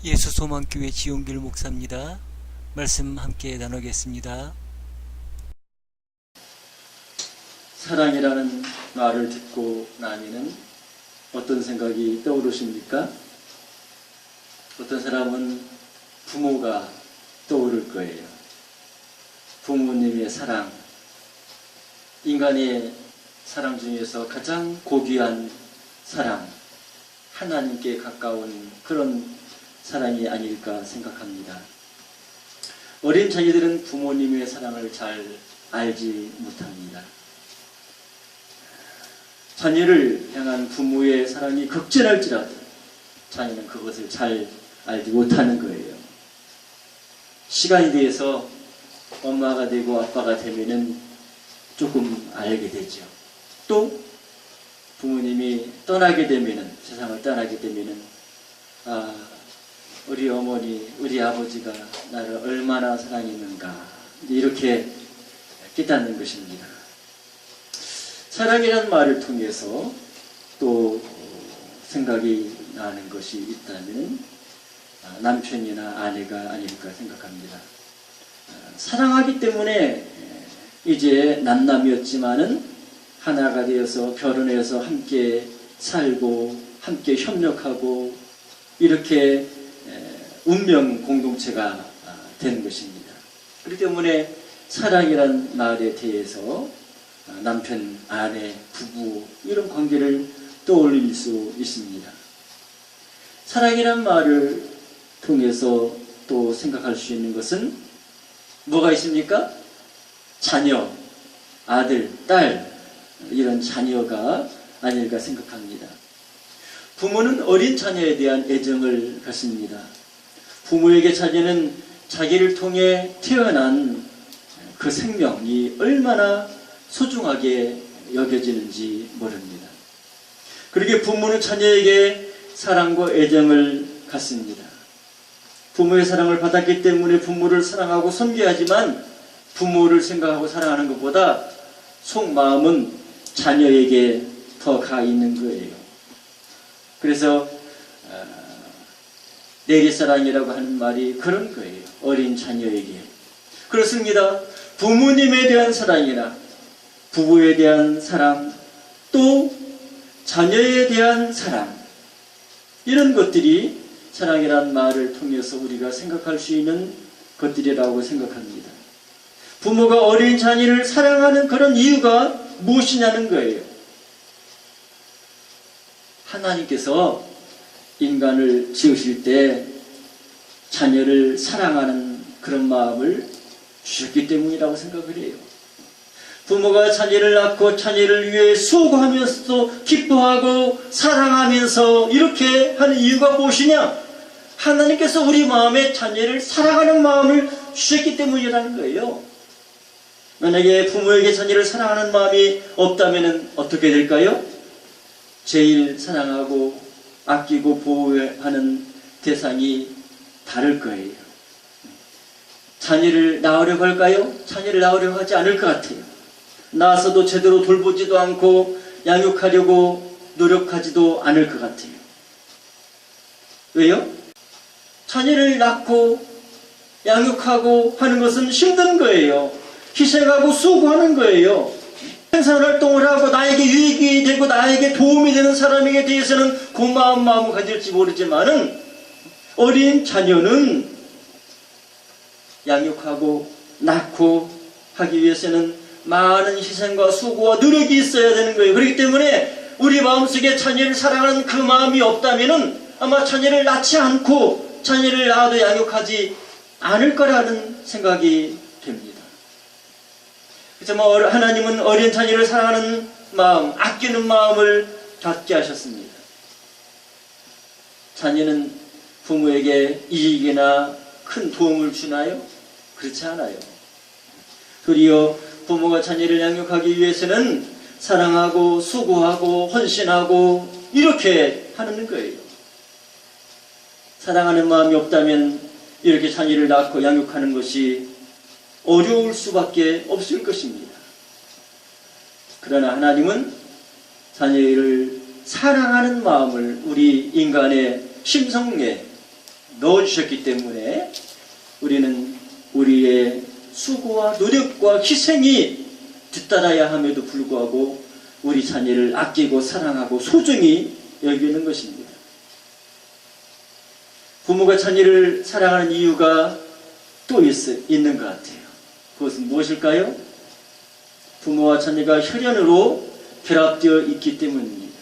예수소망교회 지용길 목사입니다. 말씀 함께 나누겠습니다. 사랑이라는 말을 듣고 나면은 어떤 생각이 떠오르십니까? 어떤 사람은 부모가 떠오를 거예요. 부모님의 사랑, 인간의 사랑 중에서 가장 고귀한 사랑, 하나님께 가까운 그런 사랑이 아닐까 생각합니다. 어린 자녀들은 부모님의 사랑을 잘 알지 못합니다. 자녀를 향한 부모의 사랑이 극진할지라도 자녀는 그것을 잘 알지 못하는 거예요. 시간이 돼서 엄마가 되고 아빠가 되면은 조금 알게 되죠. 또 부모님이 떠나게 되면은, 세상을 떠나게 되면은, 우리 어머니, 우리 아버지가 나를 얼마나 사랑했는가, 이렇게 깨닫는 것입니다. 사랑이라는 말을 통해서 또 생각이 나는 것이 있다면 남편이나 아내가 아닐까 생각합니다. 사랑하기 때문에 이제 남남이었지만은 하나가 되어서 결혼해서 함께 살고 함께 협력하고 이렇게 운명 공동체가 된 것입니다. 그렇기 때문에 사랑이란 말에 대해서 남편, 아내, 부부 이런 관계를 떠올릴 수 있습니다. 사랑이란 말을 통해서 또 생각할 수 있는 것은 뭐가 있습니까? 자녀, 아들, 딸 이런 자녀가 아닐까 생각합니다. 부모는 어린 자녀에 대한 애정을 갖습니다. 부모에게 자녀는 자기를 통해 태어난 그 생명이 얼마나 소중하게 여겨지는지 모릅니다. 그렇게 부모는 자녀에게 사랑과 애정을 갖습니다. 부모의 사랑을 받았기 때문에 부모를 사랑하고 섬겨야 하지만 부모를 생각하고 사랑하는 것보다 속마음은 자녀에게 더 가 있는 거예요. 그래서 내리사랑이라고 하는 말이 그런 거예요. 어린 자녀에게. 그렇습니다. 부모님에 대한 사랑이나 부부에 대한 사랑, 또 자녀에 대한 사랑, 이런 것들이 사랑이란 말을 통해서 우리가 생각할 수 있는 것들이라고 생각합니다. 부모가 어린 자녀를 사랑하는 그런 이유가 무엇이냐는 거예요. 하나님께서 인간을 지으실 때 자녀를 사랑하는 그런 마음을 주셨기 때문이라고 생각을 해요. 부모가 자녀를 낳고 자녀를 위해 수고하면서도 기뻐하고 사랑하면서 이렇게 하는 이유가 무엇이냐? 하나님께서 우리 마음에 자녀를 사랑하는 마음을 주셨기 때문이라는 거예요. 만약에 부모에게 자녀를 사랑하는 마음이 없다면 어떻게 될까요? 제일 사랑하고 아끼고 보호하는 대상이 다를 거예요. 자녀를 낳으려고 할까요? 자녀를 낳으려고 하지 않을 것 같아요. 낳아서도 제대로 돌보지도 않고 양육하려고 노력하지도 않을 것 같아요. 왜요? 자녀를 낳고 양육하고 하는 것은 힘든 거예요. 희생하고 수고하는 거예요. 생산활동을 하고 나에게 유익이 되고 나에게 도움이 되는 사람에게 대해서는 고마운 마음을 가질지 모르지만은 어린 자녀는 양육하고 낳고 하기 위해서는 많은 희생과 수고와 노력이 있어야 되는 거예요. 그렇기 때문에 우리 마음속에 자녀를 사랑하는 그 마음이 없다면은 아마 자녀를 낳지 않고 자녀를 낳아도 양육하지 않을 거라는 생각이 됩니다. 그래서 하나님은 어린 자녀를 사랑하는 마음, 아끼는 마음을 갖게 하셨습니다. 자녀는 부모에게 이익이나 큰 도움을 주나요? 그렇지 않아요. 도리어 부모가 자녀를 양육하기 위해서는 사랑하고 수고하고 헌신하고 이렇게 하는 거예요. 사랑하는 마음이 없다면 이렇게 자녀를 낳고 양육하는 것이 어려울 수밖에 없을 것입니다. 그러나 하나님은 자녀를 사랑하는 마음을 우리 인간의 심성에 넣어주셨기 때문에 우리는 우리의 수고와 노력과 희생이 뒤따라야 함에도 불구하고 우리 자녀를 아끼고 사랑하고 소중히 여기는 것입니다. 부모가 자녀를 사랑하는 이유가 또 있는 것 같아요. 그것은 무엇일까요? 부모와 자녀가 혈연으로 결합되어 있기 때문입니다.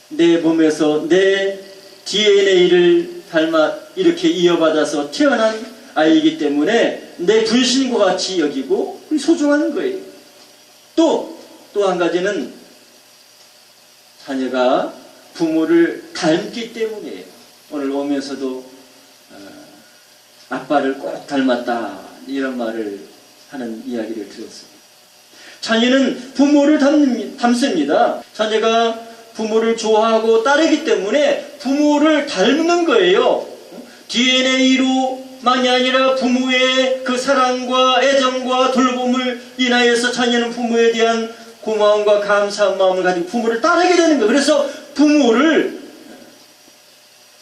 내 몸에서 내 DNA를 닮아 이렇게 이어받아서 태어난 아이이기 때문에 내 분신과 같이 여기고 소중한 거예요. 또 한 가지는 자녀가 부모를 닮기 때문이에요. 오늘 오면서도 아빠를 꼭 닮았다 이런 말을 하는 이야기를 들었습니다. 자녀는 부모를 닮습니다. 자녀가 부모를 좋아하고 따르기 때문에 부모를 닮는 거예요. DNA로만이 아니라 부모의 그 사랑과 애정과 돌봄을 인하여서 자녀는 부모에 대한 고마움과 감사한 마음을 가지고 부모를 따르게 되는 거예요. 그래서 부모를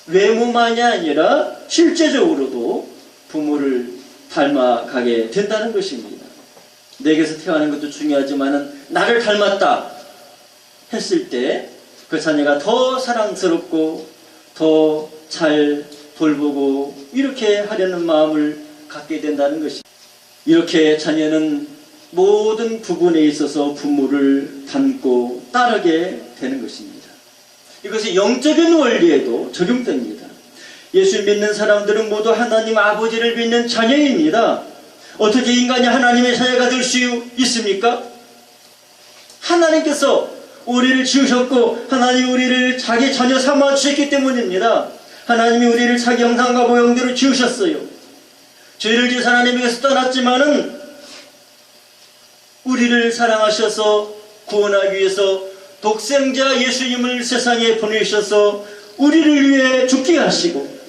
외모만이 아니라 실제적으로도 부모를 닮아가게 된다는 것입니다. 내게서 태어나는 것도 중요하지만 나를 닮았다 했을 때 그 자녀가 더 사랑스럽고 더 잘 돌보고 이렇게 하려는 마음을 갖게 된다는 것입니다. 이렇게 자녀는 모든 부분에 있어서 부모를 닮고 따르게 되는 것입니다. 이것이 영적인 원리에도 적용됩니다. 예수 믿는 사람들은 모두 하나님 아버지를 믿는 자녀입니다. 어떻게 인간이 하나님의 자녀가 될 수 있습니까? 하나님께서 우리를 지으셨고 하나님이 우리를 자기 자녀 삼아 주셨기 때문입니다. 하나님이 우리를 자기 형상과 모형대로 지으셨어요. 죄를 지은 하나님에게서 떠났지만은 우리를 사랑하셔서 구원하기 위해서 독생자 예수님을 세상에 보내셔서 우리를 위해 죽게 하시고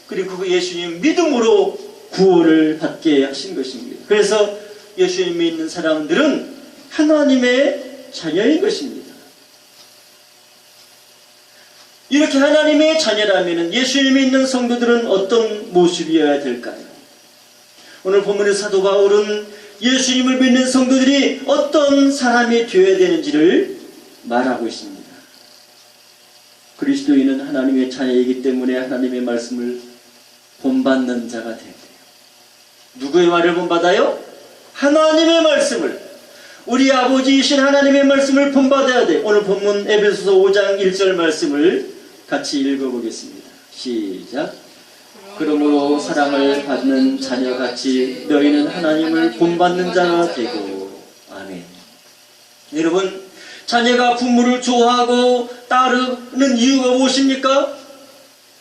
그리고 그 예수님 믿음으로 구원을 받게 하신 것입니다. 그래서 예수님 믿는 사람들은 하나님의 자녀인 것입니다. 이렇게 하나님의 자녀라면 예수님 믿는 성도들은 어떤 모습이어야 될까요? 오늘 본문의 사도 바울은 예수님을 믿는 성도들이 어떤 사람이 되어야 되는지를 말하고 있습니다. 그리스도인은 하나님의 자녀이기 때문에 하나님의 말씀을 본받는 자가 되어야 돼요. 누구의 말을 본받아요? 하나님의 말씀을. 우리 아버지이신 하나님의 말씀을 본받아야 돼요. 오늘 본문 에베소서 5장 1절 말씀을 같이 읽어보겠습니다. 시작. 그러므로 사랑을 받는 자녀같이 너희는 하나님을 본받는 자가 되고. 아멘. 여러분, 자녀가 부모를 좋아하고 따르는 이유가 무엇입니까?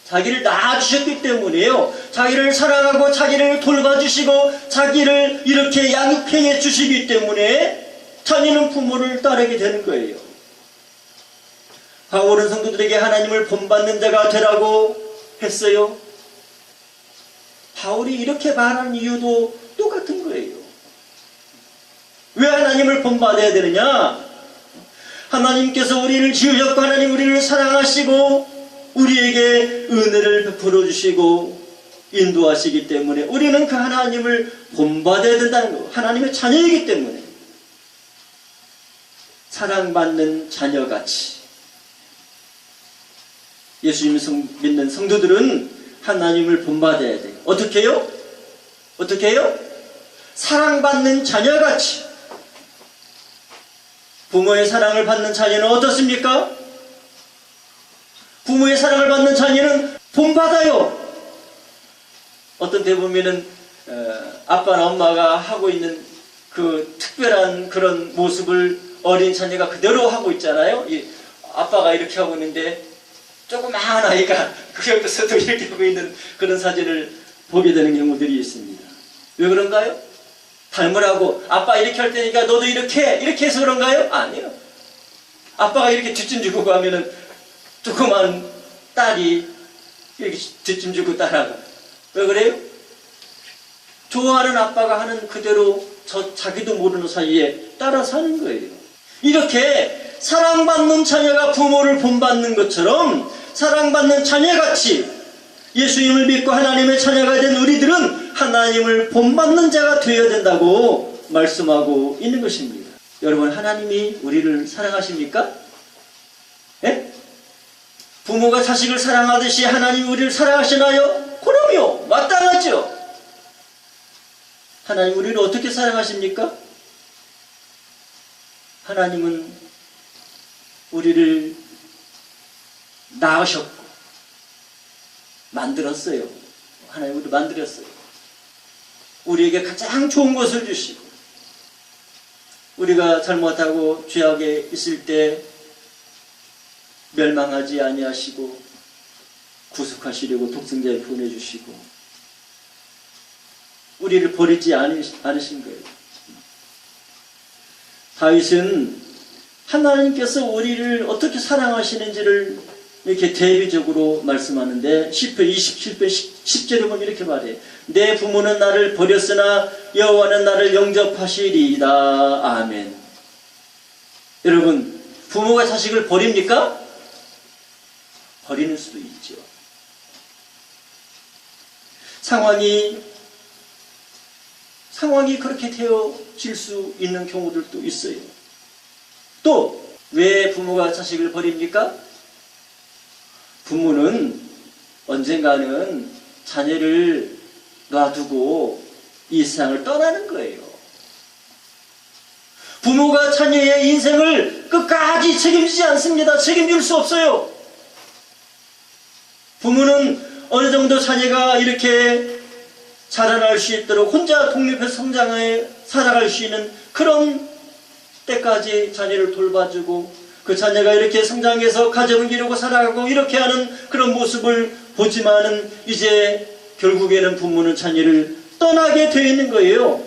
자기를 낳아주셨기 때문이에요. 자기를 사랑하고 자기를 돌봐주시고 자기를 이렇게 양육해 주시기 때문에 자녀는 부모를 따르게 되는 거예요. 바울은 성도들에게 하나님을 본받는 자가 되라고 했어요. 바울이 이렇게 말하는 이유도 똑같은 거예요. 왜 하나님을 본받아야 되느냐? 하나님께서 우리를 지으셨고 하나님 우리를 사랑하시고 우리에게 은혜를 베풀어 주시고 인도하시기 때문에 우리는 그 하나님을 본받아야 된다는 거. 하나님의 자녀이기 때문에 사랑받는 자녀같이 예수님 믿는 성도들은 하나님을 본받아야 돼요. 어떻게 해요? 어떻게 해요? 사랑받는 자녀같이. 부모의 사랑을 받는 자녀는 어떻습니까? 부모의 사랑을 받는 자녀는 본받아요. 어떤 때 보면은 아빠나 엄마가 하고 있는 그 특별한 그런 모습을 어린 자녀가 그대로 하고 있잖아요. 아빠가 이렇게 하고 있는데 조그마한 아이가 그 옆에서도 이렇게 하고 있는 그런 사진을 보게 되는 경우들이 있습니다. 왜 그런가요? 닮으라고 아빠 이렇게 할 테니까 너도 이렇게 해서 그런가요? 아니요. 아빠가 이렇게 뒷짐 주고 가면은 조그만 딸이 이렇게 뒷짐 주고 따라가. 왜 그래요? 좋아하는 아빠가 하는 그대로 자기도 모르는 사이에 따라서 하는 거예요. 이렇게 사랑받는 자녀가 부모를 본받는 것처럼 사랑받는 자녀같이 예수님을 믿고 하나님의 자녀가 된 우리들은 하나님을 본받는 자가 되어야 된다고 말씀하고 있는 것입니다. 여러분, 하나님이 우리를 사랑하십니까? 예? 부모가 자식을 사랑하듯이 하나님이 우리를 사랑하시나요? 그럼요, 마땅하죠. 하나님 우리를 어떻게 사랑하십니까? 하나님은 우리를 낳으셨고 만들었어요. 하나님 우리를 만들었어요. 우리에게 가장 좋은 것을 주시고, 우리가 잘못하고 죄악에 있을 때 멸망하지 아니하시고 구속하시려고 독생자를 보내주시고 우리를 버리지 않으신 거예요. 다윗은 하나님께서 우리를 어떻게 사랑하시는지를 이렇게 대비적으로 말씀하는데, 시편 27편 10절에 보면 이렇게 말해요. 내 부모는 나를 버렸으나 여호와는 나를 영접하시리이다. 아멘. 여러분, 부모가 자식을 버립니까? 버리는 수도 있죠. 상황이 그렇게 되어질 수 있는 경우들도 있어요. 또 왜 부모가 자식을 버립니까? 부모는 언젠가는 자녀를 놔두고 이 세상을 떠나는 거예요. 부모가 자녀의 인생을 끝까지 책임지지 않습니다. 책임질 수 없어요. 부모는 어느 정도 자녀가 이렇게 자라날 수 있도록 혼자 독립해서 성장해 살아갈 수 있는 그런 때까지 자녀를 돌봐주고, 그 자녀가 이렇게 성장해서 가정을 이루고 살아가고 이렇게 하는 그런 모습을 보지만은 이제 결국에는 부모는 자녀를 떠나게 되어 있는 거예요.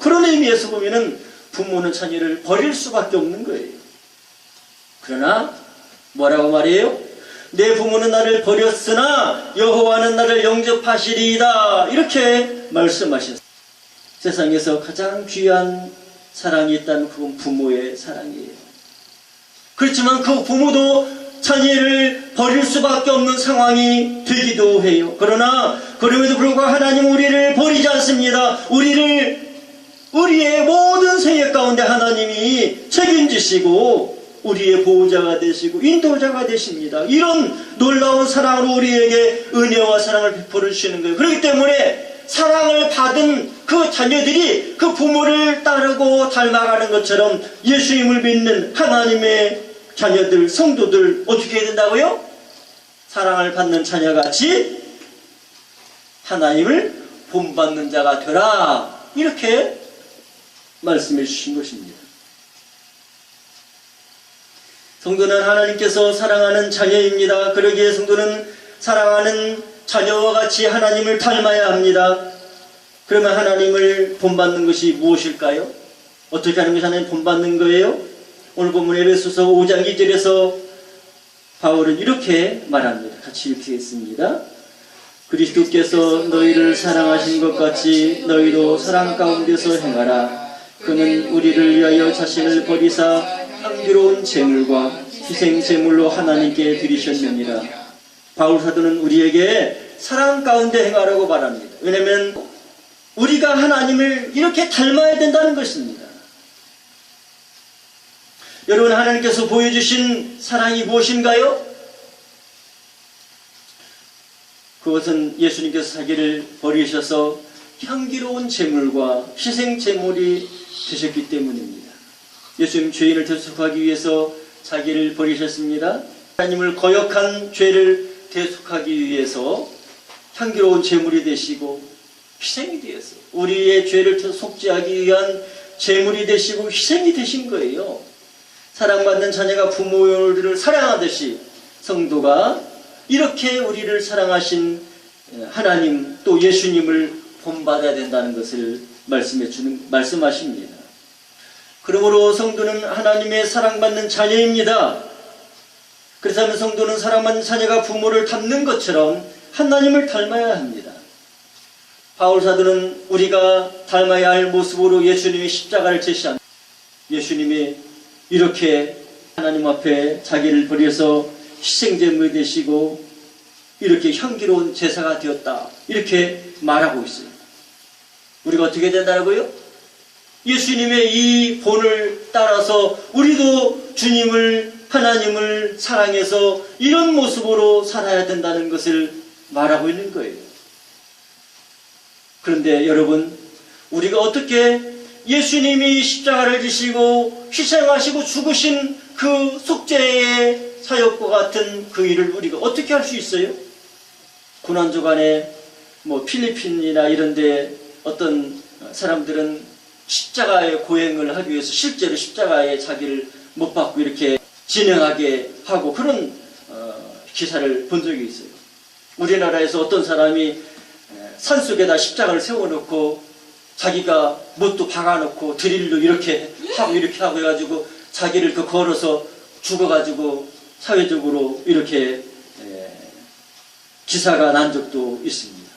그런 의미에서 보면은 부모는 자녀를 버릴 수밖에 없는 거예요. 그러나 뭐라고 말해요? 내 부모는 나를 버렸으나 여호와는 나를 영접하시리이다. 이렇게 말씀하셨어요. 세상에서 가장 귀한 사랑이 있다면 그건 부모의 사랑이에요. 그렇지만 그 부모도 자녀를 버릴 수밖에 없는 상황이 되기도 해요. 그러나 그럼에도 불구하고 하나님은 우리를 버리지 않습니다. 우리의 모든 생애 가운데 하나님이 책임지시고 우리의 보호자가 되시고 인도자가 되십니다. 이런 놀라운 사랑으로 우리에게 은혜와 사랑을 베풀어 주시는 거예요. 그렇기 때문에 사랑을 받은 그 자녀들이 그 부모를 따르고 닮아가는 것처럼 예수님을 믿는 하나님의 자녀들, 성도들 어떻게 해야 된다고요? 사랑을 받는 자녀같이 하나님을 본받는 자가 되라. 이렇게 말씀해 주신 것입니다. 성도는 하나님께서 사랑하는 자녀입니다. 그러기에 성도는 사랑하는 자녀와 같이 하나님을 닮아야 합니다. 그러면 하나님을 본받는 것이 무엇일까요? 어떻게 하는 것이 하나님 본받는 거예요? 오늘 본문 에베소서 5장 2절에서 바울은 이렇게 말합니다. 같이 읽겠습니다. 그리스도께서 너희를 사랑하신 것 같이 너희도 사랑 가운데서 행하라. 그는 우리를 위하여 자신을 버리사 향기로운 제물과 희생 제물로 하나님께 드리셨느니라. 바울 사도는 우리에게 사랑 가운데 행하라고 말합니다. 왜냐하면 우리가 하나님을 이렇게 닮아야 된다는 것입니다. 여러분, 하나님께서 보여주신 사랑이 무엇인가요? 그것은 예수님께서 자기를 버리셔서 향기로운 제물과 희생 제물이 되셨기 때문입니다. 예수님 죄인을 대속하기 위해서 자기를 버리셨습니다. 하나님을 거역한 죄를 대속하기 위해서 향기로운 제물이 되시고 희생이 되어서 우리의 죄를 속죄하기 위한 제물이 되시고 희생이 되신 거예요. 사랑받는 자녀가 부모를 사랑하듯이 성도가 이렇게 우리를 사랑하신 하나님 또 예수님을 본받아야 된다는 것을 말씀하십니다. 그러므로 성도는 하나님의 사랑받는 자녀입니다. 그래서 성도는 사랑받는 자녀가 부모를 닮는 것처럼 하나님을 닮아야 합니다. 바울 사도는 우리가 닮아야 할 모습으로 예수님의 십자가를 제시합니다. 예수님이 이렇게 하나님 앞에 자기를 버려서 희생제물이 되시고 이렇게 향기로운 제사가 되었다, 이렇게 말하고 있어요. 우리가 어떻게 된다고요? 예수님의 이 본을 따라서 우리도 주님을, 하나님을 사랑해서 이런 모습으로 살아야 된다는 것을 말하고 있는 거예요. 그런데 여러분, 우리가 어떻게 예수님이 십자가를 지시고 희생하시고 죽으신 그 속죄의 사역과 같은 그 일을 우리가 어떻게 할 수 있어요? 고난주간에 필리핀이나 이런 데 어떤 사람들은 십자가의 고행을 하기 위해서 실제로 십자가에 자기를 못 박고 이렇게 진행하게 하고 그런 기사를 본 적이 있어요. 우리나라에서 어떤 사람이 산속에다 십자가를 세워놓고 자기가 못도 박아놓고 드릴로 이렇게 하고 해가지고 자기를 걸어서 죽어가지고 사회적으로 이렇게 기사가 난 적도 있습니다.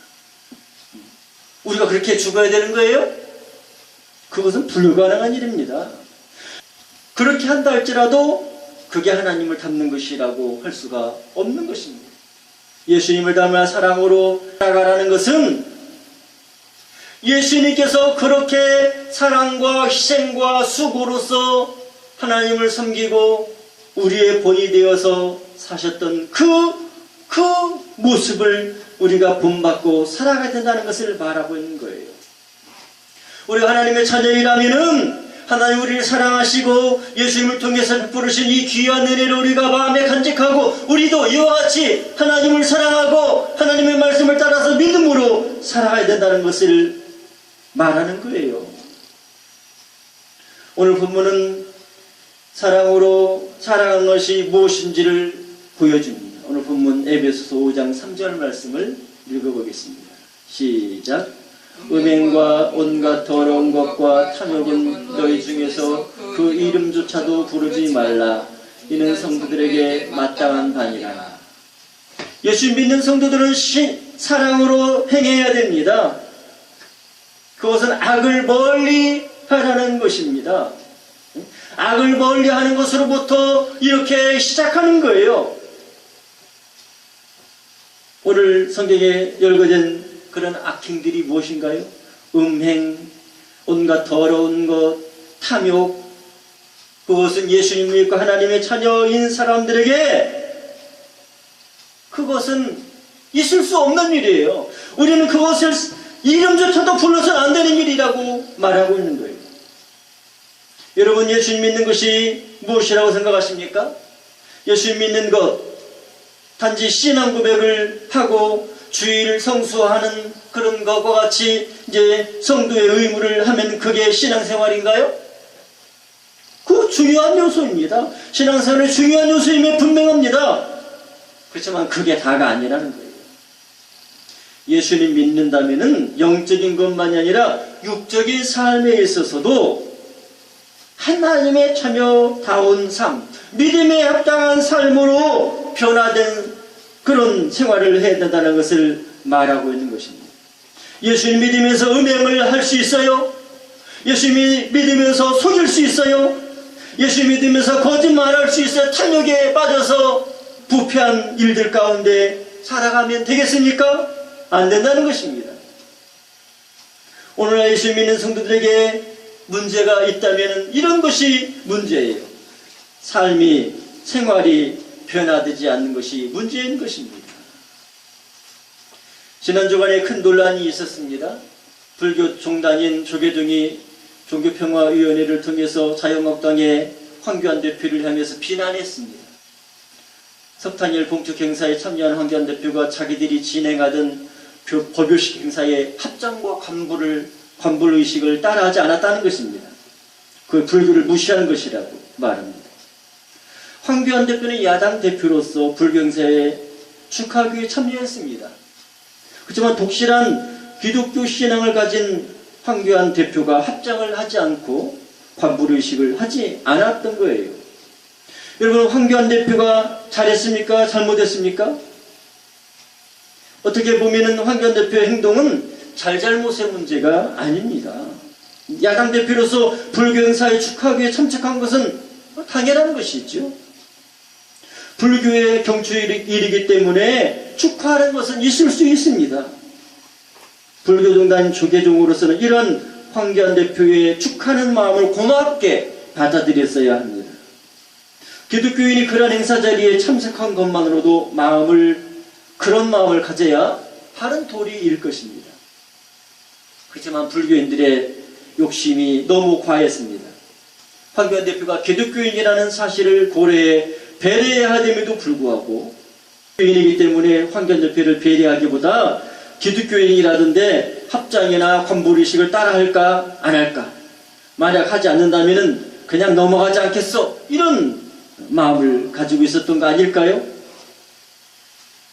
우리가 그렇게 죽어야 되는 거예요? 그것은 불가능한 일입니다. 그렇게 한다 할지라도 그게 하나님을 닮는 것이라고 할 수가 없는 것입니다. 예수님을 닮아 사랑으로 살아가라는 것은 예수님께서 그렇게 사랑과 희생과 수고로서 하나님을 섬기고 우리의 본이 되어서 사셨던 그 모습을 우리가 본받고 살아가야 된다는 것을 말하고 있는 거예요. 우리가 하나님의 자녀이라면은 하나님 우리를 사랑하시고 예수님을 통해서 베푸신 이 귀한 은혜를 우리가 마음에 간직하고 우리도 이와 같이 하나님을 사랑하고 하나님의 말씀을 따라서 믿음으로 살아가야 된다는 것을 말하는 거예요. 오늘 본문은 사랑으로 살아가는 것이 무엇인지를 보여줍니다. 오늘 본문 에베소서 5장 3절 말씀을 읽어보겠습니다. 시작. 음행과 온갖 더러운 것과 탐욕은 너희 중에서 그 이름조차도 부르지 말라. 이는 성도들에게 마땅한 바니라. 예수 믿는 성도들은 사랑으로 행해야 됩니다. 그것은 악을 멀리 하라는 것입니다. 악을 멀리 하는 것으로부터 이렇게 시작하는 거예요. 오늘 성경에 열거된 그런 악행들이 무엇인가요? 음행, 온갖 더러운 것, 탐욕. 그것은 예수님 믿고 하나님의 자녀인 사람들에게 그것은 있을 수 없는 일이에요. 우리는 그것을 이름조차도 불러서는 안 되는 일이라고 말하고 있는 거예요. 여러분, 예수님 믿는 것이 무엇이라고 생각하십니까? 예수님 믿는 것, 단지 신앙 고백을 하고 주일 성수하는 그런 것과 같이 이제 성도의 의무를 하면 그게 신앙생활인가요? 그 중요한 요소입니다. 신앙생활의 중요한 요소임에 분명합니다. 그렇지만 그게 다가 아니라는 거예요. 예수님 믿는다면은 영적인 것만이 아니라 육적인 삶에 있어서도 하나님의 자녀다운 삶, 믿음에 합당한 삶으로 변화된 그런 생활을 해야 된다는 것을 말하고 있는 것입니다. 예수님 믿으면서 음행을 할 수 있어요? 예수님 믿으면서 속일 수 있어요? 예수님 믿으면서 거짓말할 수 있어요? 탐욕에 빠져서 부패한 일들 가운데 살아가면 되겠습니까? 안 된다는 것입니다. 오늘날 예수 믿는 성도들에게 문제가 있다면 이런 것이 문제예요. 삶이, 생활이 변화되지 않는 것이 문제인 것입니다. 지난 주간에 큰 논란이 있었습니다. 불교 종단인 조계종이 종교평화위원회를 통해서 자유한국당의 황교안 대표를 향해서 비난했습니다. 석탄일 봉축 행사에 참여한 황교안 대표가 자기들이 진행하던 법요식 행사의 합장과 관불의식을 따라하지 않았다는 것입니다. 그 불교를 무시하는 것이라고 말합니다. 황교안 대표는 야당 대표로서 불교 행사에 축하하기에 참여했습니다. 그렇지만 독실한 기독교 신앙을 가진 황교안 대표가 합장을 하지 않고 관불의식을 하지 않았던 거예요. 여러분, 황교안 대표가 잘했습니까? 잘못했습니까? 어떻게 보면 황교안 대표의 행동은 잘잘못의 문제가 아닙니다. 야당 대표로서 불교 행사에 축하하기에 참석한 것은 당연한 것이죠. 불교의 경축일이기 때문에 축하하는 것은 있을 수 있습니다. 불교종단 조계종으로서는 이런 황교안 대표의 축하하는 마음을 고맙게 받아들였어야 합니다. 기독교인이 그런 행사 자리에 참석한 것만으로도 그런 마음을 가져야 바른 도리일 것입니다. 그렇지만 불교인들의 욕심이 너무 과했습니다. 황교안 대표가 기독교인이라는 사실을 고려해 배려해야 됨에도 불구하고 기독교인이기 때문에 황교안 대표를 배려하기보다 기독교인이라던데 합장이나 관불의식을 따라할까 안 할까, 만약 하지 않는다면 그냥 넘어가지 않겠어, 이런 마음을 가지고 있었던 거 아닐까요?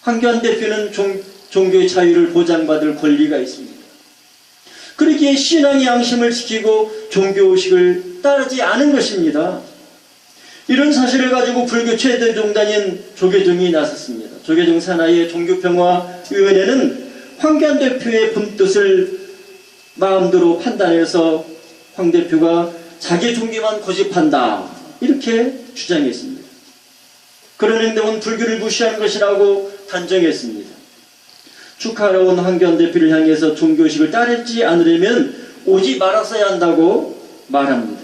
황교안 대표는 종교의 자유를 보장받을 권리가 있습니다. 그러기에 신앙의 양심을 지키고 종교의식을 따르지 않은 것입니다. 이런 사실을 가지고 불교 최대 종단인 조계종이 나섰습니다. 조계종 산하의 종교평화위원회는 황교안 대표의 품뜻을 마음대로 판단해서 황 대표가 자기 종교만 고집한다, 이렇게 주장했습니다. 그런 행동은 불교를 무시한 것이라고 단정했습니다. 축하하러 온 황교안 대표를 향해서 종교의식을 따르지 않으려면 오지 말았어야 한다고 말합니다.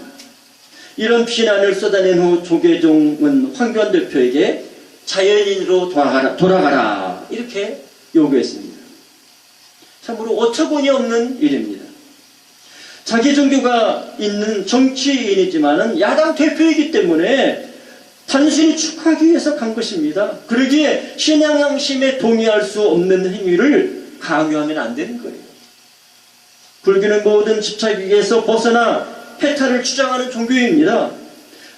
이런 비난을 쏟아낸 후 조계종은 황교안 대표에게 자연인으로 돌아가라 이렇게 요구했습니다. 참으로 어처구니 없는 일입니다. 자기 종교가 있는 정치인이지만은 야당 대표이기 때문에 단순히 축하하기 위해서 간 것입니다. 그러기에 신앙 양심에 동의할 수 없는 행위를 강요하면 안 되는 거예요. 불교는 모든 집착에서 벗어나 해탈을 주장하는 종교입니다.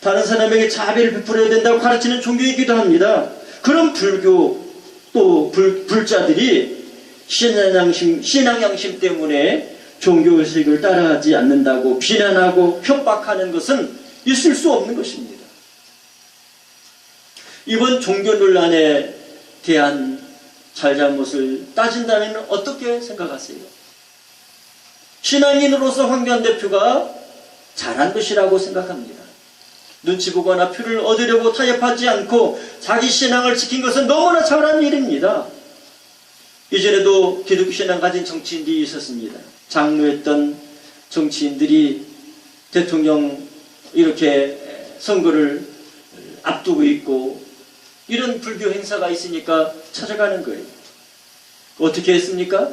다른 사람에게 자비를 베풀어야 된다고 가르치는 종교이기도 합니다. 그런 불교 또 불자들이 신앙 양심 때문에 종교의식을 따라하지 않는다고 비난하고 협박하는 것은 있을 수 없는 것입니다. 이번 종교 논란에 대한 잘잘못을 따진다면 어떻게 생각하세요? 신앙인으로서 황교안 대표가 잘한 것이라고 생각합니다. 눈치 보거나 표를 얻으려고 타협하지 않고 자기 신앙을 지킨 것은 너무나 잘한 일입니다. 이전에도 기독교 신앙 가진 정치인들이 있었습니다. 장로했던 정치인들이 대통령 이렇게 선거를 앞두고 있고 이런 불교 행사가 있으니까 찾아가는 거예요. 어떻게 했습니까?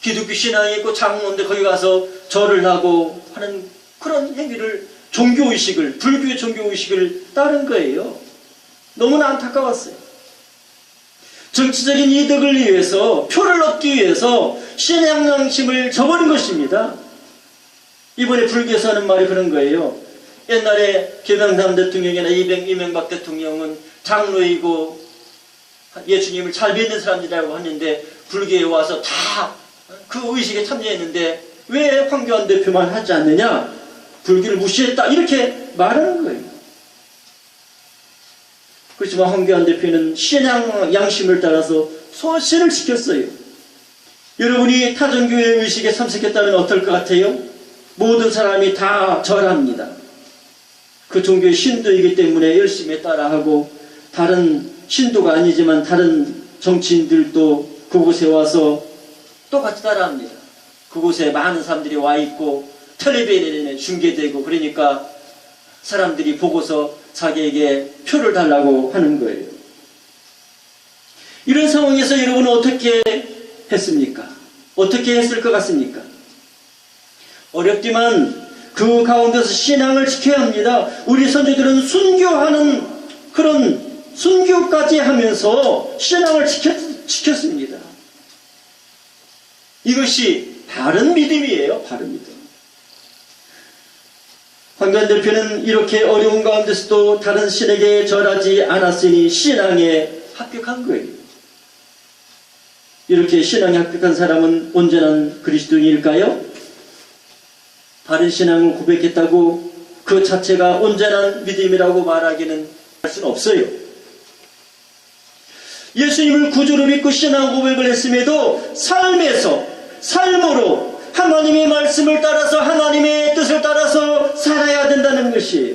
기독교 신앙이 있고 장로인데 거기 가서 절을 하고 하는 그런 행위를, 종교의식을, 불교의 종교의식을 따른 거예요. 너무나 안타까웠어요. 정치적인 이득을 위해서, 표를 얻기 위해서 신앙 양심을 저버린 것입니다. 이번에 불교에서 하는 말이 그런 거예요. 옛날에 김영삼 대통령이나 이명박 대통령은 장로이고 예수님을 잘 믿는 사람들이라고 하는데 불교에 와서 다 그 의식에 참여했는데 왜 황교안 대표만 하지 않느냐? 불교를 무시했다, 이렇게 말하는 거예요. 그렇지만 황교안 대표는 신앙 양심을 따라서 소신을 지켰어요. 여러분이 타종교의 의식에 참석했다면 어떨 것 같아요? 모든 사람이 다 절합니다. 그 종교의 신도이기 때문에 열심히 따라하고, 다른 신도가 아니지만 다른 정치인들도 그곳에 와서 똑같이 따라합니다. 그곳에 많은 사람들이 와 있고 텔레비전에 중계되고 그러니까 사람들이 보고서 자기에게 표를 달라고 하는 거예요. 이런 상황에서 여러분은 어떻게 했습니까? 어떻게 했을 것 같습니까? 어렵지만 그 가운데서 신앙을 지켜야 합니다. 우리 선조들은 순교하는 그런 순교까지 하면서 신앙을 지켰습니다. 이것이 바른 믿음이에요. 바른 믿음. 황교안 대표는 이렇게 어려운 가운데서도 다른 신에게 절하지 않았으니 신앙에 합격한 거예요. 이렇게 신앙에 합격한 사람은 온전한 그리스도인일까요? 바른 신앙을 고백했다고 그 자체가 온전한 믿음이라고 말하기는 할 수는 없어요. 예수님을 구주로 믿고 신앙 고백을 했음에도 삶으로 하나님의 말씀을 따라서 하나님의 뜻을 따라서 살아야 된다는 것이에요.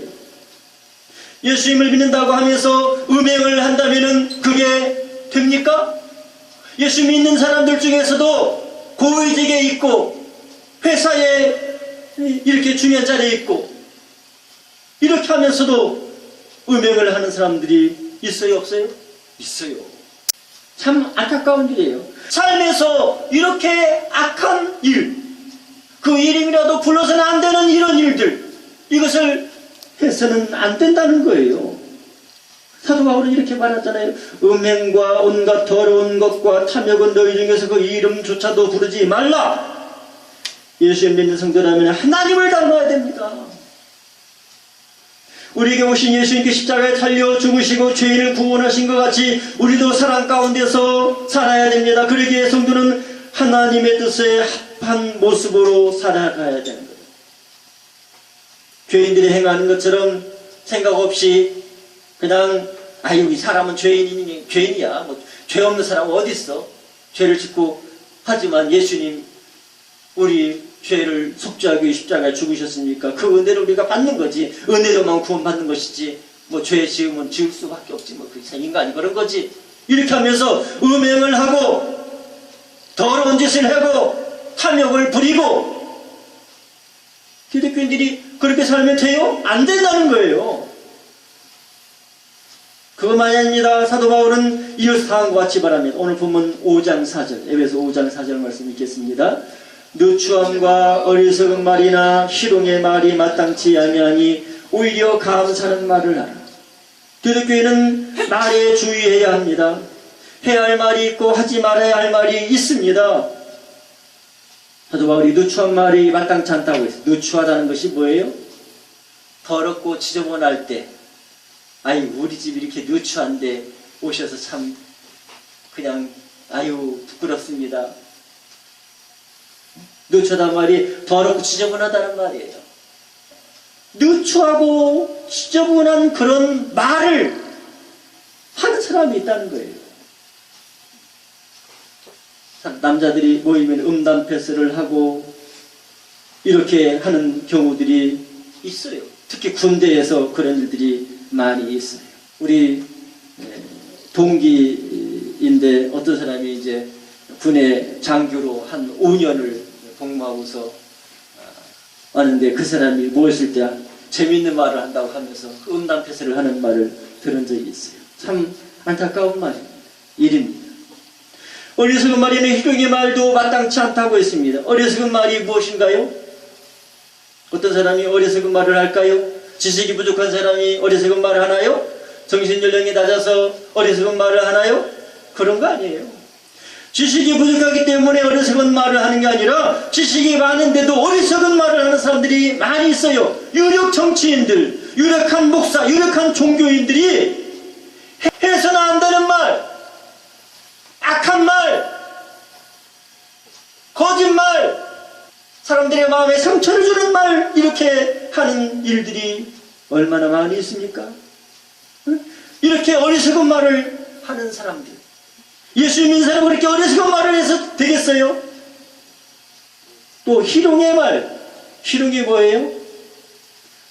예수님을 믿는다고 하면서 음행을 한다면은 그게 됩니까? 예수 믿는 사람들 중에서도 고위직에 있고 회사에 이렇게 중요한 자리에 있고 이렇게 하면서도 음행을 하는 사람들이 있어요, 없어요? 있어요. 참 안타까운 일이에요. 삶에서 이렇게 악한 일, 그 이름이라도 불러서는 안 되는 이런 일들, 이것을 해서는 안 된다는 거예요. 사도 바울은 이렇게 말하잖아요. 음행과 온갖 더러운 것과 탐욕은 너희 중에서 그 이름조차도 부르지 말라. 예수 믿는 성도라면 하나님을 닮아야 됩니다. 우리에게 오신 예수님께 십자가에 달려 죽으시고 죄인을 구원하신 것 같이 우리도 사랑 가운데서 살아야 됩니다. 그러기에 성도는 하나님의 뜻에 합한 모습으로 살아가야 되는 거예요. 죄인들이 행하는 것처럼 생각 없이 그냥 아유 이 사람은 죄인이야. 뭐 죄 없는 사람은 어디 있어? 죄를 짓고 하지만 예수님 우리 죄를 속죄하기 위해 십자가에 죽으셨으니까 그 은혜를 우리가 받는 거지. 은혜로만 구원받는 것이지. 뭐 죄 지으면 지을 수밖에 없지. 뭐 그 인간이 그런 거지. 이렇게 하면서 음행을 하고 더러운 짓을 하고 탐욕을 부리고 기독교인들이 그렇게 살면 돼요? 안 된다는 거예요. 그것만이 아닙니다. 사도 바울은 이어서 다음과 같이 말합니다. 오늘 본문 5장 4절, 에베소 5장 4절 말씀 읽겠습니다. 누추함과 어리석은 말이나 희롱의 말이 마땅치 아니하니 오히려 감사하는 말을 하라. 기독교인은 말에 주의해야 합니다. 해야 할 말이 있고 하지 말아야 할 말이 있습니다. 사도 바울이 누추한 말이 마땅치 않다고 했어요. 누추하다는 것이 뭐예요? 더럽고 지저분할 때 아유 우리 집 이렇게 누추한데 오셔서 참 그냥 아유 부끄럽습니다. 누추하다는 말이 더럽고 지저분하다는 말이에요. 누추하고 지저분한 그런 말을 하는 사람이 있다는 거예요. 남자들이 모이면 음담 패스를 하고 이렇게 하는 경우들이 있어요. 특히 군대에서 그런 일들이 많이 있어요. 우리 동기인데 어떤 사람이 이제 군의 장교로 한 5년을 복무하고서 왔는데 그 사람이 모였을 때 재미있는 말을 한다고 하면서 음담 패스를 하는 말을 들은 적이 있어요. 참 안타까운 말입니다. 일입니다. 어리석은 말이는 희롱의 말도 마땅치 않다고 했습니다. 어리석은 말이 무엇인가요? 어떤 사람이 어리석은 말을 할까요? 지식이 부족한 사람이 어리석은 말을 하나요? 정신연령이 낮아서 어리석은 말을 하나요? 그런 거 아니에요. 지식이 부족하기 때문에 어리석은 말을 하는 게 아니라 지식이 많은데도 어리석은 말을 하는 사람들이 많이 있어요. 유력 정치인들, 유력한 목사, 유력한 종교인들이 해서는 안 되는 말, 악한 말, 거짓말, 사람들의 마음에 상처를 주는 말, 이렇게 하는 일들이 얼마나 많이 있습니까? 이렇게 어리석은 말을 하는 사람들, 예수 믿는 사람은 그렇게 어리석은 말을 해서 되겠어요? 또 희롱의 말, 희롱이 뭐예요?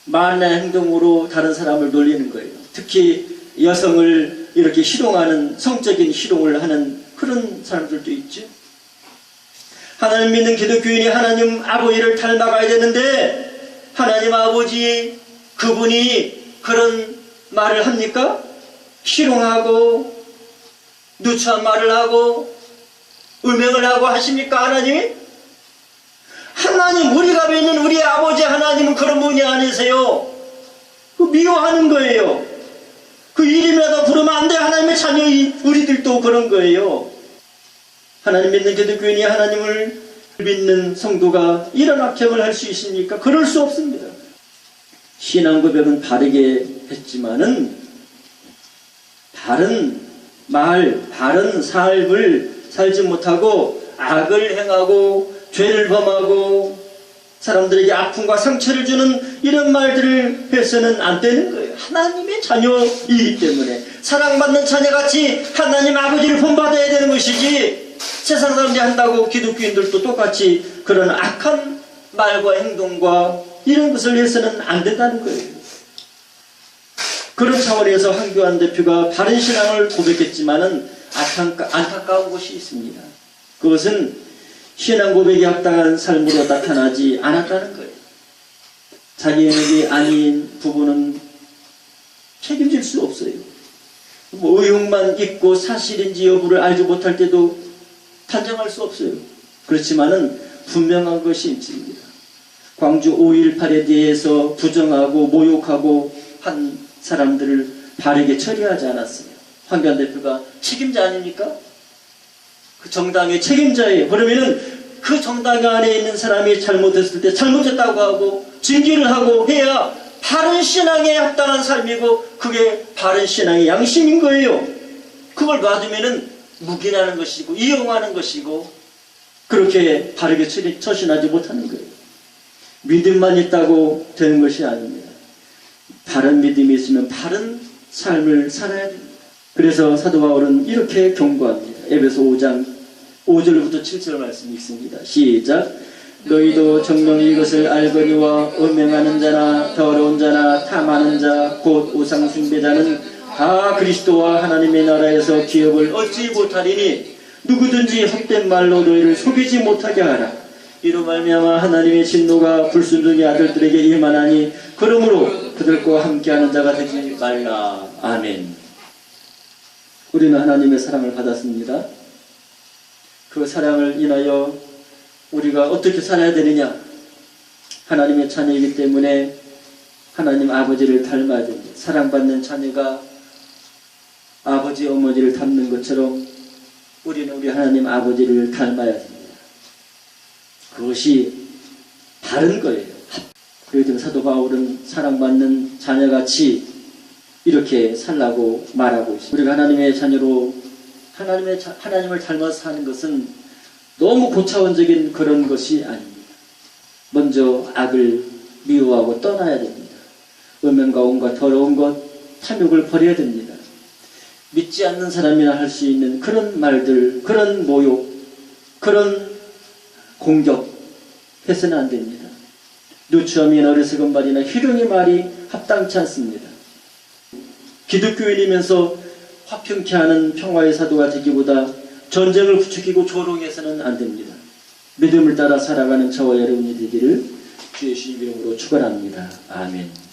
말이나 행동으로 다른 사람을 놀리는 거예요. 특히 여성을 이렇게 희롱하는, 성적인 희롱을 하는 그런 사람들도 있죠. 하나님 믿는 기독교인이 하나님 아버지를 닮아가야 되는데 하나님 아버지 그분이 그런 말을 합니까? 희롱하고 누추한 말을 하고 음행을 하고 하십니까? 하나님이? 하나님, 우리가 믿는 우리 아버지 하나님은 그런 분이 아니세요. 그 미워하는 거예요. 그 이름이라도 부르면 안 돼. 하나님의 자녀인 우리들도 그런 거예요. 하나님 믿는 기독교인이 하나님을 믿는 성도가 이런 악행을 할 수 있습니까? 그럴 수 없습니다. 신앙 고백은 바르게 했지만은 바른 말, 바른 삶을 살지 못하고 악을 행하고 죄를 범하고 사람들에게 아픔과 상처를 주는 이런 말들을 해서는 안 되는 거예요. 하나님의 자녀이기 때문에 사랑받는 자녀같이 하나님 아버지를 본받아야 되는 것이지 세상 사람들이 한다고 기독교인들도 똑같이 그런 악한 말과 행동과 이런 것을 해서는 안 된다는 거예요. 그런 차원에서 황교안 대표가 바른 신앙을 고백했지만은 안타까운 것이 있습니다. 그것은 신앙 고백에 합당한 삶으로 나타나지 않았다는 거예요. 자기에게 아닌 부부는 책임질 수 없어요. 뭐 의혹만 있고 사실인지 여부를 알지 못할 때도 단정할 수 없어요. 그렇지만은 분명한 것이 있습니다. 광주 5.18에 대해서 부정하고 모욕하고 한 사람들을 바르게 처리하지 않았어요. 황교안 대표가 책임자 아닙니까? 그 정당의 책임자예요. 그러면은 그 정당 안에 있는 사람이 잘못했을 때 잘못했다고 하고 징계를 하고 해야 바른 신앙에 합당한 삶이고 그게 바른 신앙의 양심인 거예요. 그걸 놔두면은 묵인하는 것이고 이용하는 것이고 그렇게 바르게 처신하지 못하는 거예요. 믿음만 있다고 되는 것이 아닙니다. 바른 믿음이 있으면 바른 삶을 살아야 됩니다. 그래서 사도 바울은 이렇게 경고합니다. 에베소 5장 5절부터 7절 말씀이 있습니다. 시작. 너희도 정령이 이것을 알거니와 음행하는 자나 더러운 자나 탐하는 자 곧 우상 숭배자는 다 그리스도와 하나님의 나라에서 기업을 얻지 못하리니 누구든지 헛된 말로 너희를 속이지 못하게 하라. 이로 말미암아 하나님의 진노가 불순종의 아들들에게 임하나니 그러므로 그들과 함께하는 자가 되지 말라. 아멘. 우리는 하나님의 사랑을 받았습니다. 그 사랑을 인하여 우리가 어떻게 살아야 되느냐? 하나님의 자녀이기 때문에 하나님 아버지를 닮아야 됩니다. 사랑받는 자녀가 아버지 어머니를 닮는 것처럼 우리는 우리 하나님 아버지를 닮아야 됩니다. 그것이 바른 거예요. 그래서 사도 바울은 사랑받는 자녀같이 이렇게 살라고 말하고 있습니다. 우리가 하나님의 자녀로 하나님을 닮아서 사는 것은 너무 고차원적인 그런 것이 아닙니다. 먼저 악을 미워하고 떠나야 됩니다. 음행과 온갖 더러운 것, 탐욕을 버려야 됩니다. 믿지 않는 사람이나 할 수 있는 그런 말들, 그런 모욕, 그런 공격 해서는 안 됩니다. 누추함이나 어리석은 말이나 희롱의 말이 합당치 않습니다. 기독교인이면서 화평케 하는 평화의 사도가 되기보다 전쟁을 부추기고 조롱해서는 안 됩니다. 믿음을 따라 살아가는 저와 여러분이 되기를 주의 예수님 이름으로 축원합니다. 아멘.